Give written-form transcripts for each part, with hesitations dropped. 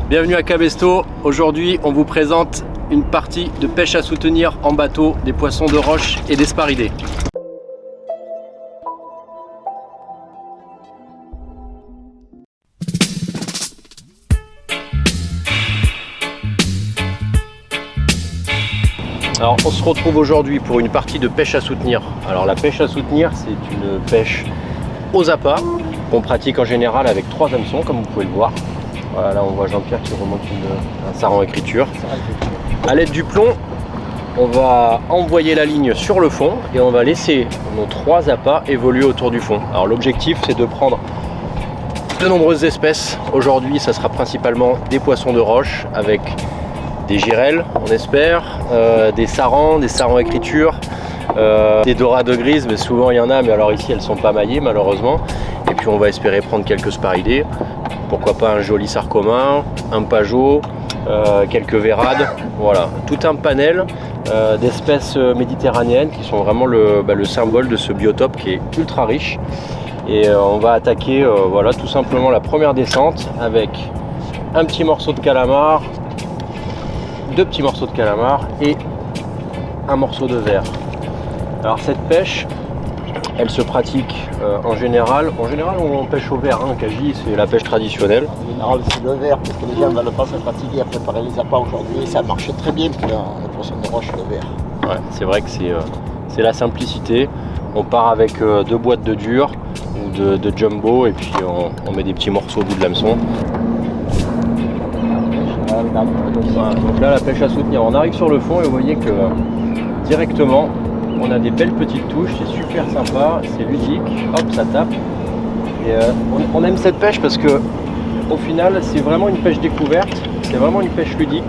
Bienvenue à Cabestos. Aujourd'hui, on vous présente une partie de pêche à soutenir en bateau, des poissons de roche et des sparidés. Alors, on se retrouve aujourd'hui pour une partie de pêche à soutenir. Alors, la pêche à soutenir, c'est une pêche aux appâts qu'on pratique en général avec 3 hameçons, comme vous pouvez le voir. Voilà, là on voit Jean-Pierre qui remonte un saran écriture. À l'aide du plomb, on va envoyer la ligne sur le fond et on va laisser nos 3 appâts évoluer autour du fond. Alors l'objectif, c'est de prendre de nombreuses espèces. Aujourd'hui, ça sera principalement des poissons de roche avec des girelles, on espère, des sarans écriture, des dorades grises, mais souvent il y en a, mais alors ici elles sont pas maillées malheureusement. Et puis on va espérer prendre quelques sparidés, pourquoi pas un joli sarcomin, un pajot, quelques vérades, voilà, tout un panel d'espèces méditerranéennes qui sont vraiment le symbole de ce biotope qui est ultra riche. Et on va attaquer voilà, tout simplement la première descente avec un petit morceau de calamar, 2 petits morceaux de calamar et un morceau de verre. Alors cette pêche, elle se pratique en général on pêche au verre, hein, Kaji, c'est la pêche traditionnelle. En général c'est le verre parce que les gens ne veulent pas se fatiguer à préparer les appâts aujourd'hui et ça marche très bien pour les poissons de roche, le verre. Ouais, c'est vrai que c'est la simplicité. On part avec 2 boîtes de dur ou de jumbo et puis on met des petits morceaux au bout de l'hameçon. Voilà, donc là la pêche à soutenir, on arrive sur le fond et vous voyez que directement on a des belles petites touches, c'est super sympa, c'est ludique, hop ça tape. Et on aime cette pêche parce que au final c'est vraiment une pêche découverte, c'est vraiment une pêche ludique.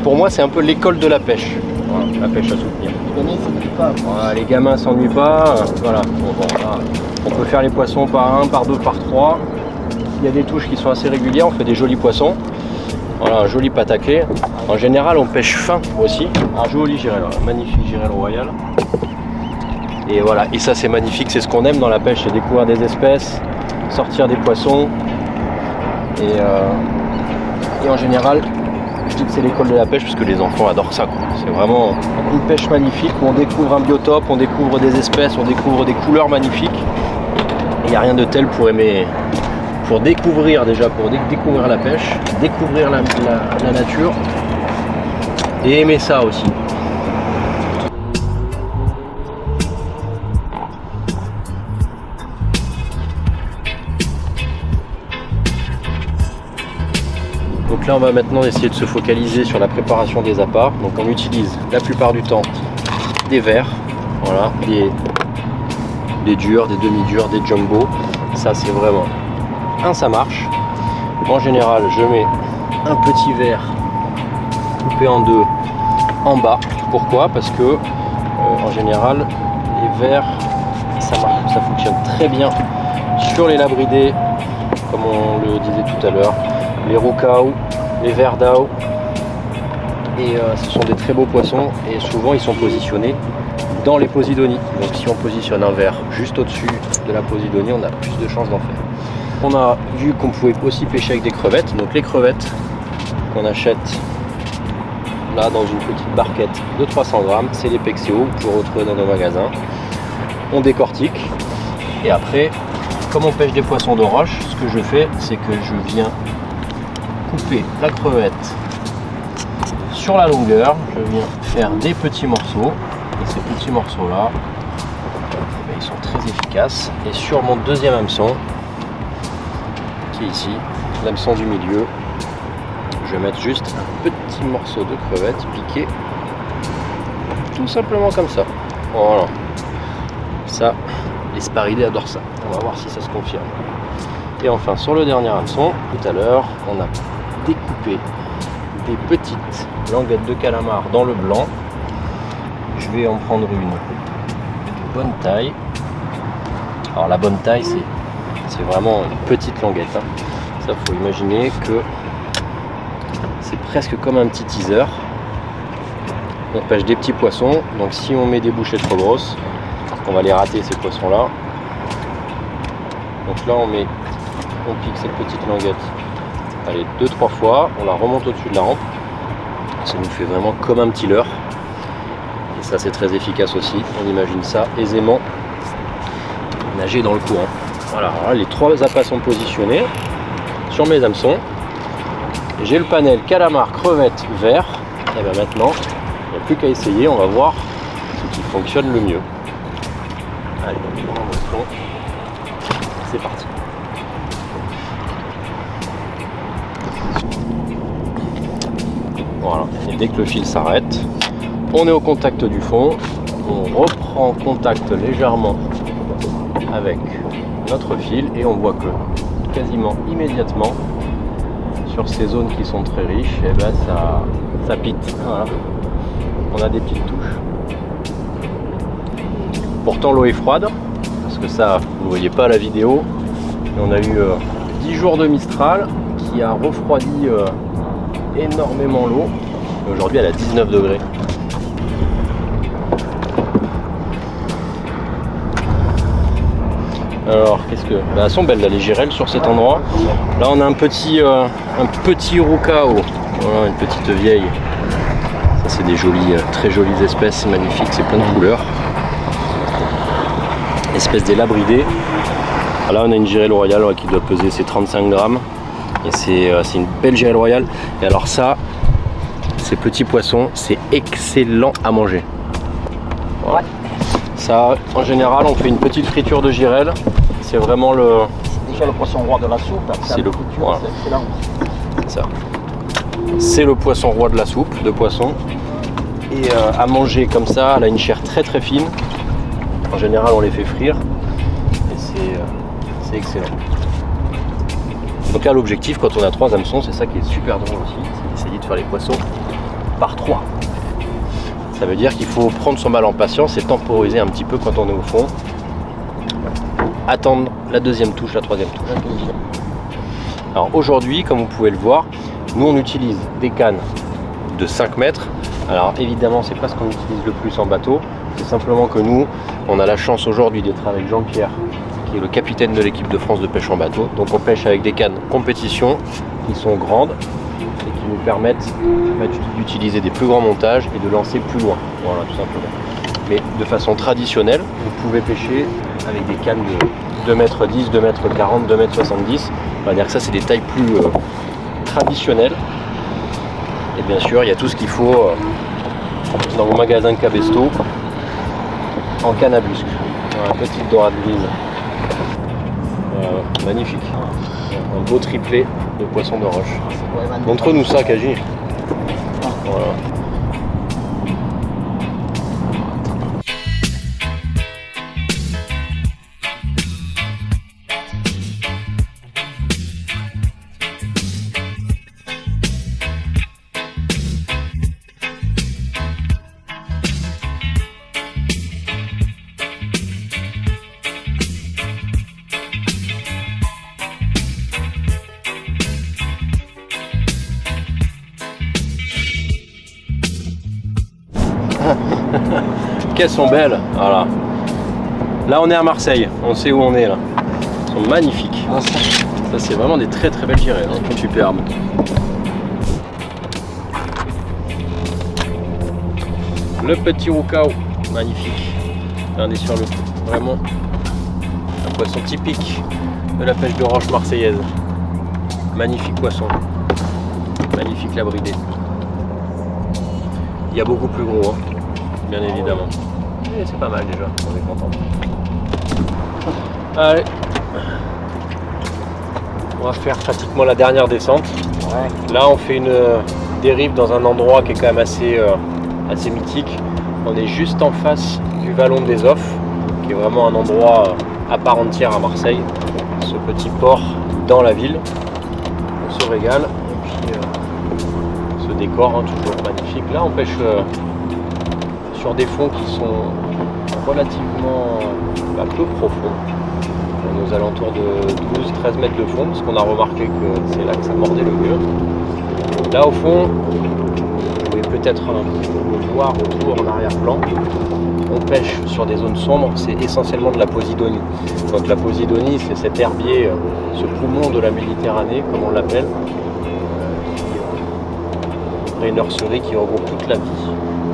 Pour moi c'est un peu l'école de la pêche, voilà, la pêche à soutenir. Voilà, les gamins s'ennuient pas, voilà. Voilà. On peut faire les poissons par 1, par 2, par 3. Il y a des touches qui sont assez régulières, on fait des jolis poissons. Voilà, un joli pataqué. En général, on pêche fin aussi. Un joli girelle, magnifique girelle royale. Et voilà, et ça c'est magnifique, c'est ce qu'on aime dans la pêche, c'est découvrir des espèces, sortir des poissons. Et en général, je dis que c'est l'école de la pêche parce que les enfants adorent ça. C'est vraiment une pêche magnifique où on découvre un biotope, on découvre des espèces, on découvre des couleurs magnifiques. Il n'y a rien de tel pour découvrir la pêche, découvrir la nature et aimer ça aussi. Donc là on va maintenant essayer de se focaliser sur la préparation des appâts. Donc on utilise la plupart du temps des verres, voilà, des durs, des demi-durs, des jumbo. Ça c'est vraiment ça marche. En général je mets un petit verre coupé en 2 en bas. Pourquoi? Parce que en général les verres ça fonctionne très bien sur les labridés, comme on le disait tout à l'heure, les roucao, les vers d'ao, et ce sont des très beaux poissons et souvent ils sont positionnés dans les posidonies. Donc si on positionne un verre juste au-dessus de la posidonie, on a plus de chances d'en faire. On a vu qu'on pouvait aussi pêcher avec des crevettes. Donc les crevettes qu'on achète là dans une petite barquette de 300 grammes, c'est les Pexeo, vous pouvez retrouver dans nos magasins. On décortique et après, comme on pêche des poissons de roche, ce que je fais, c'est que je viens couper la crevette sur la longueur. Je viens faire des petits morceaux et ces petits morceaux là, ils sont très efficaces. Et sur mon deuxième hameçon, ici, l'hameçon du milieu, je vais mettre juste un petit morceau de crevette piqué, tout simplement comme ça. Voilà, ça les sparidés adorent ça, on va voir si ça se confirme. Et enfin sur le dernier hameçon, tout à l'heure on a découpé des petites languettes de calamar dans le blanc. Je vais en prendre une de bonne taille. Alors la bonne taille c'est vraiment une petite languette, hein. Ça faut imaginer que c'est presque comme un petit teaser. On pêche des petits poissons, donc si on met des bouchées trop grosses, on va les rater ces poissons là. Donc là on pique cette petite languette allez, 2-3 fois, on la remonte au-dessus de la rampe. Ça nous fait vraiment comme un petit leurre. Et ça c'est très efficace aussi. On imagine ça aisément nager dans le courant. Voilà, alors là, les 3 appâts sont positionnés sur mes hameçons. J'ai le panel calamar, crevette, vert. Et bien maintenant, il n'y a plus qu'à essayer, on va voir ce qui fonctionne le mieux. Allez, on prend le plomb. C'est parti. Voilà, et dès que le fil s'arrête, on est au contact du fond, on reprend contact légèrement avec notre fil et on voit que quasiment immédiatement sur ces zones qui sont très riches, et ben ça pite. Voilà. On a des petites touches. Pourtant l'eau est froide, parce que ça vous ne voyez pas à la vidéo, mais on a eu 10 jours de Mistral qui a refroidi énormément l'eau. Aujourd'hui elle a 19 degrés. Alors qu'est-ce que... Bah, elles sont belles là, les girelles sur cet endroit. Là on a un petit roucao. Voilà, une petite vieille. Ça c'est des jolies, très jolies espèces, c'est magnifique, c'est plein de couleurs. Espèce d'élabridée. Là on a une girelle royale qui doit peser ses 35 grammes. Et c'est une belle girelle royale. Et alors ça, ces petits poissons, c'est excellent à manger. Voilà. Ça, en général, on fait une petite friture de girelle. C'est vraiment le... C'est déjà le poisson roi de la soupe. C'est le... Voilà. C'est excellent. C'est ça. C'est le poisson roi de la soupe, de poisson. Et à manger comme ça, elle a une chair très très fine. En général, on les fait frire. Et c'est excellent. Donc là, l'objectif, quand on a 3 hameçons, c'est ça qui est super drôle aussi, c'est d'essayer de faire les poissons par 3. Ça veut dire qu'il faut prendre son mal en patience et temporiser un petit peu quand on est au fond. Attendre la deuxième touche, la troisième touche. Alors aujourd'hui, comme vous pouvez le voir, nous on utilise des cannes de 5 mètres. Alors évidemment, c'est pas ce qu'on utilise le plus en bateau. C'est simplement que nous, on a la chance aujourd'hui d'être avec Jean-Pierre, qui est le capitaine de l'équipe de France de pêche en bateau. Donc on pêche avec des cannes compétition qui sont grandes et qui nous permettent d'utiliser des plus grands montages et de lancer plus loin. Voilà, tout simplement. Mais de façon traditionnelle, vous pouvez pêcher avec des cannes de 2,10 m, 2,40 m, 2,70 m. On va dire que ça, c'est des tailles plus traditionnelles. Et bien sûr, il y a tout ce qu'il faut dans vos magasins de Cabesto en canne à busque. Voilà, petite dorade grise. Magnifique. Un beau triplé de poisson de roche. Montre-nous ça, Kaji. Voilà. Qu'elles sont belles, voilà. Là on est à Marseille, on sait où on est là. Elles sont magnifiques. Ça c'est vraiment des très très belles girelles, hein. Superbes. Le petit roucao, magnifique. Là on est sur vraiment un poisson typique de la pêche de roche marseillaise. Magnifique poisson. Magnifique labridé. Il y a beaucoup plus gros, hein, bien évidemment. Et c'est pas mal déjà, on est content. Allez. On va faire pratiquement la dernière descente. Ouais. Là on fait une dérive dans un endroit qui est quand même assez mythique. On est juste en face du Vallon des Offres, qui est vraiment un endroit à part entière à Marseille. Ce petit port dans la ville. On se régale. Et puis ce décor, hein, toujours magnifique. Là on pêche sur des fonds qui sont relativement peu profonds, aux alentours de 12-13 mètres de fond, parce qu'on a remarqué que c'est là que ça mordait le mieux. Là au fond, vous pouvez peut-être le voir autour en arrière-plan. On pêche sur des zones sombres, c'est essentiellement de la posidonie. Donc la posidonie, c'est cet herbier, ce poumon de la Méditerranée, comme on l'appelle, une nurserie qui regroupe toute la vie,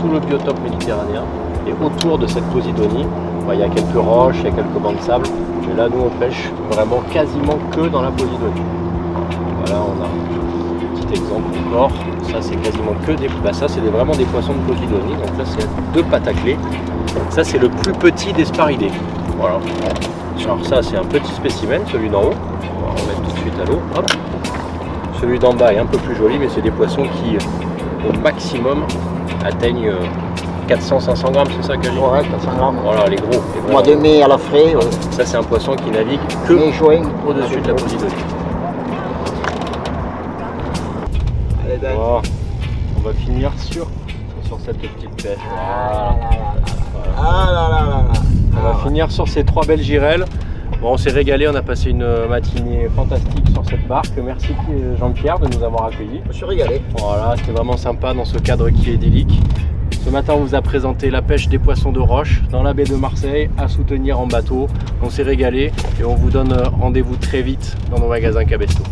tout le biotope méditerranéen. Et autour de cette posidonie, il y a quelques roches, il y a quelques bancs de sable, mais là nous on pêche vraiment quasiment que dans la posidonie. Voilà, on a un petit exemple encore. Ça c'est quasiment que des... ça c'est vraiment des poissons de posidonie. Donc là c'est 2 pataclés. Ça c'est le plus petit des sparidés. Voilà. Alors ça c'est un petit spécimen, celui d'en haut. On va en remettre tout de suite à l'eau. Hop. Celui d'en bas est un peu plus joli, mais c'est des poissons qui au maximum atteignent 400-500 grammes, c'est ça, Kali? Ouais, 400 grammes. Voilà, les gros. Au mois de mai à la frais. Ça c'est un poisson qui navigue que Mai-juin. au-dessus de la posidonie. Allez, Ben. Voilà. On va finir sur cette petite pêche. Voilà. Ah là là là là. On va finir sur ces 3 belles girelles. Bon, on s'est régalé, on a passé une matinée fantastique sur cette barque. Merci Jean-Pierre de nous avoir accueillis. Je me suis régalé. Voilà, c'était vraiment sympa dans ce cadre qui est idyllique. Ce matin, on vous a présenté la pêche des poissons de roche dans la baie de Marseille, à soutenir en bateau. On s'est régalé et on vous donne rendez-vous très vite dans nos magasins Cabesto.